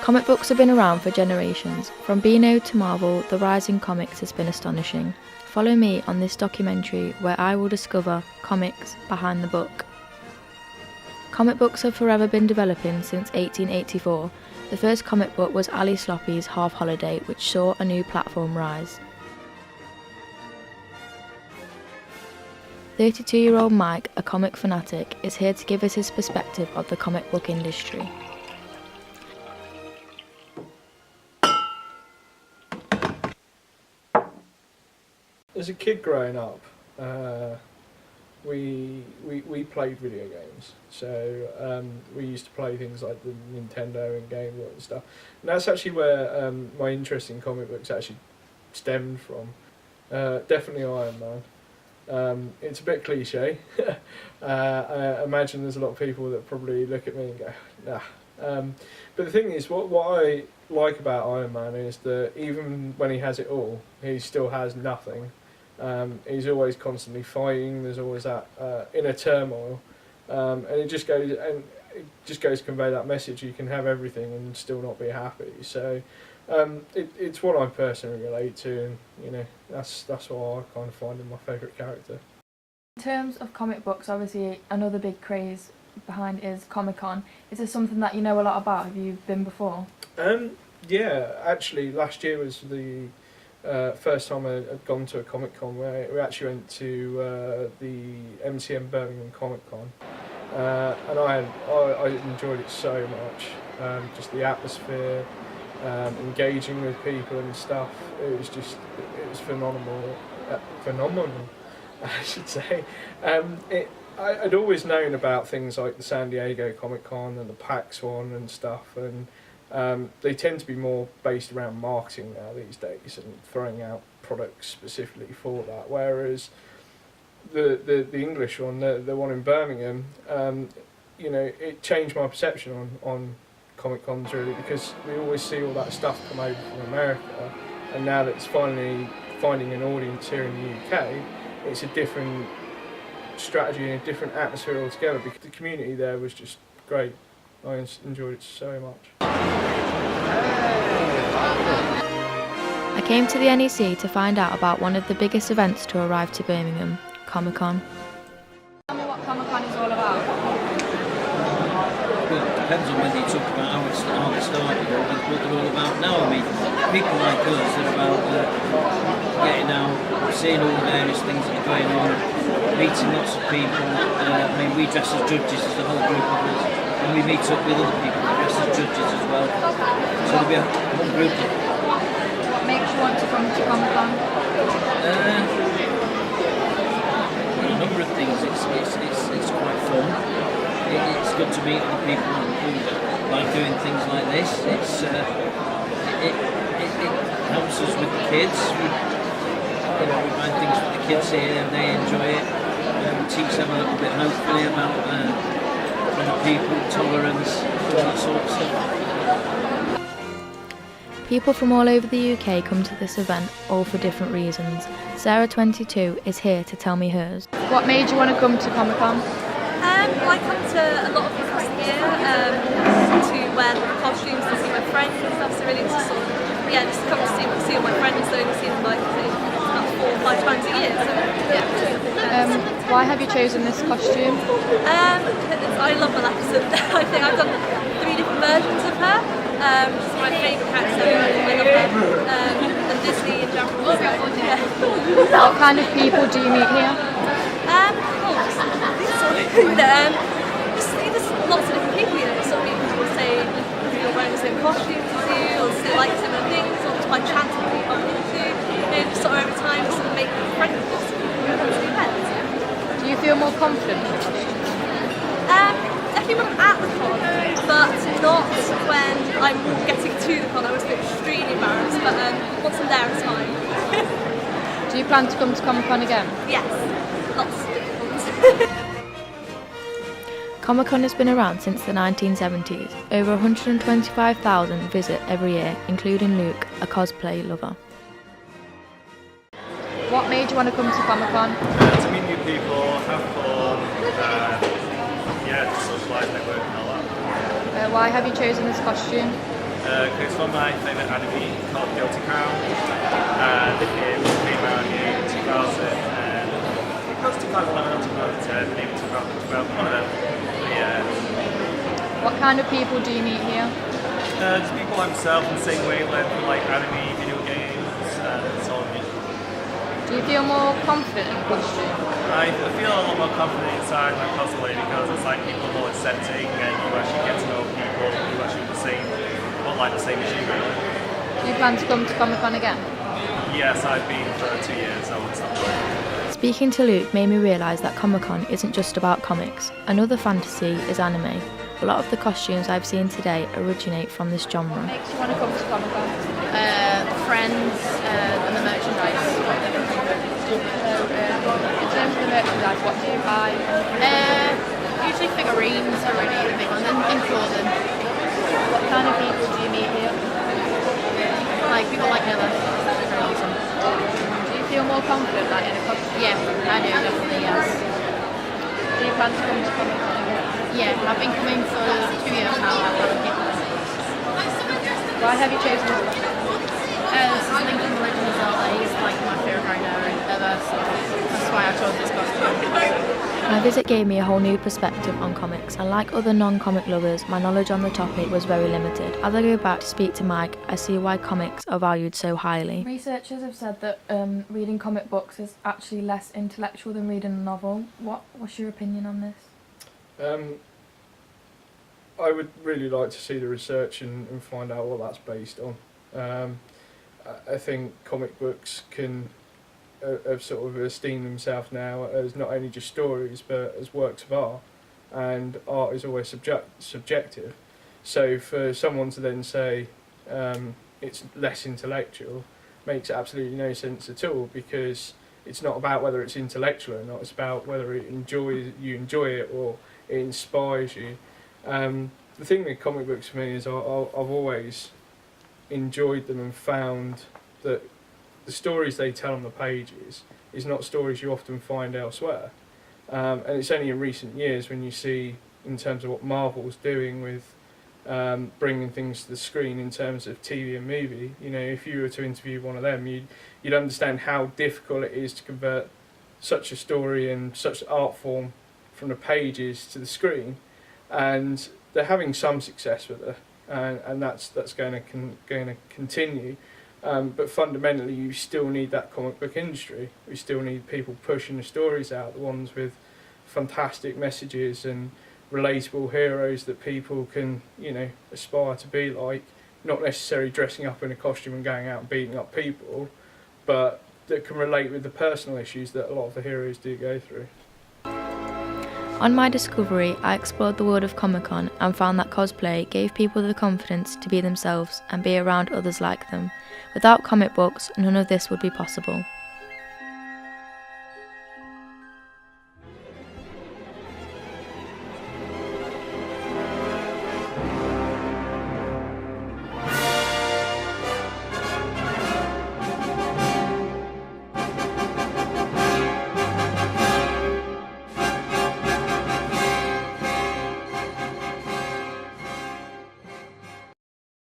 Comic books have been around for generations. From Beano to Marvel, the rise in comics has been astonishing. Follow me on this documentary where I will discover comics behind the book. Comic books have forever been developing since 1884. The first comic book was Ali Sloppy's Half Holiday, which saw a new platform rise. 32-year-old Mike, a comic fanatic, is here to give us his perspective of the comic book industry. As a kid growing up, we played video games. So we used to play things like the Nintendo and Game Boy and stuff. And that's actually where my interest in comic books actually stemmed from. Definitely Iron Man. It's a bit cliche. I imagine there's a lot of people that probably look at me and go, nah. But the thing is, what I like about Iron Man is that even when he has it all, he still has nothing. He's always constantly fighting. There's always that inner turmoil, and it just goes to convey that message. You can have everything and still not be happy. So it's what I personally relate to, and you know that's what I kind of find in my favourite character. In terms of comic books, obviously another big craze behind is Comic-Con. Is this something that you know a lot about? Have you been before? Yeah, actually last year was the first time I'd gone to a Comic-Con. We actually went to the MCM Birmingham Comic-Con, and I enjoyed it so much. Just the atmosphere, engaging with people and stuff. It was phenomenal, I should say. I'd always known about things like the San Diego Comic-Con and the PAX one and stuff, and they tend to be more based around marketing now these days and throwing out products specifically for that. Whereas the English one, the one in Birmingham, you know, it changed my perception on Comic Cons really, because we always see all that stuff come over from America, and now that it's finally finding an audience here in the UK, it's a different strategy and a different atmosphere altogether, because the community there was just great. I enjoyed it so much. I came to the NEC to find out about one of the biggest events to arrive to Birmingham, Comic-Con. Tell me what Comic-Con is all about. Well, it depends on whether you talk about how it started or what they're all about now. I mean, people like us are about getting out, seeing all the various things that are going on, meeting lots of people. I mean, we dress as judges as a whole group of us, and we meet up with other people that dress as judges as well. So there'll be a whole group of. What makes you want to come to Comic-Con? A number of things. It's quite fun. It's good to meet other people who like doing things like this. It helps us with the kids. We find things for the kids here and they enjoy it. We teach them a little bit, hopefully, about other people, tolerance, all that sort of stuff. People from all over the UK come to this event, all for different reasons. Sarah, 22, is here to tell me hers. What made you want to come to Comic-Con? I come to a lot of events here to wear costumes to see my friends and stuff, so really just sort of, just come to see all my friends, so only see them like about 4 or 5 times a year. So, Why have you chosen this costume? I love Maleficent. I think I've done 3 different versions of her. She's my favourite character. I love her. And Disney in general. What kind of people do you meet here? There's lots of different people, you know. Some people will say you're wearing the same costume as you, or say like similar things, or just by chance with people I'm into. You know, just sort of over time, just sort of make friends with lots of people who come to the events. Do you feel more confident in the costume? Definitely when I'm at the con, but not when I'm getting to the con. I was extremely embarrassed, but once I'm there, it's fine. Do you plan to come to Comic-Con again? Yes, lots of different ones. Comic-Con has been around since the 1970s. Over 125,000 visit every year, including Luke, a cosplay lover. What made you want to come to Comic-Con? To meet new people, have fun, socialise, network and all that. Why have you chosen this costume? It's one of my favourite anime called Guilty Crown. The game came out in 2000 and it was 2011 or 2010, maybe 2012, one of them. But yeah. What kind of people do you meet here? Just people like myself in the same wavelength for like anime, video games, and so on. Do you feel more confident in costume? I feel a lot more confident inside my cosplay because it's like people are more accepting and you actually get to know people who actually do the same, not like the same as you really. Do you plan to come to Comic Con again? Yes, I've been for 2 years, I would stop working. Speaking to Luke made me realise that Comic Con isn't just about comics. Another fantasy is anime. A lot of the costumes I've seen today originate from this genre. What makes you want to come to Comic Con? Friends and the merchandise. In terms of the merchandise, what do you buy? Usually figurines are really the big one, and clothing. What kind of people do you meet here? Like people like Heather. Very awesome. Do you feel more confident like in a costume? Yeah, I do definitely. Yes. Do you plan to come to Comic Con again? Yeah, I've been coming for 2 years now. Why have you chosen this costume? This is Link from the Legend of Zelda. He's like my favourite character ever, so that's why I chose this costume. My visit gave me a whole new perspective on comics, and like other non-comic lovers, my knowledge on the topic was very limited. As I go back to speak to Mike, I see why comics are valued so highly. Researchers have said that reading comic books is actually less intellectual than reading a novel. What's your opinion on this? I would really like to see the research and find out what that's based on. I think comic books can have sort of esteemed themselves now as not only just stories but as works of art, and art is always subjective. So for someone to then say it's less intellectual makes absolutely no sense at all, because it's not about whether it's intellectual or not, it's about whether you enjoy it or it inspires you. The thing with comic books for me is I've always enjoyed them and found that the stories they tell on the pages is not stories you often find elsewhere. And it's only in recent years when you see, in terms of what Marvel's doing with bringing things to the screen in terms of TV and movie, you know, if you were to interview one of them, you'd understand how difficult it is to convert such a story and such art form from the pages to the screen. And they're having some success with it, and that's going to continue. But fundamentally, you still need that comic book industry. We still need people pushing the stories out, the ones with fantastic messages and relatable heroes that people can, you know, aspire to be like. Not necessarily dressing up in a costume and going out and beating up people, but that can relate with the personal issues that a lot of the heroes do go through. On my discovery, I explored the world of Comic-Con and found that cosplay gave people the confidence to be themselves and be around others like them. Without comic books, none of this would be possible.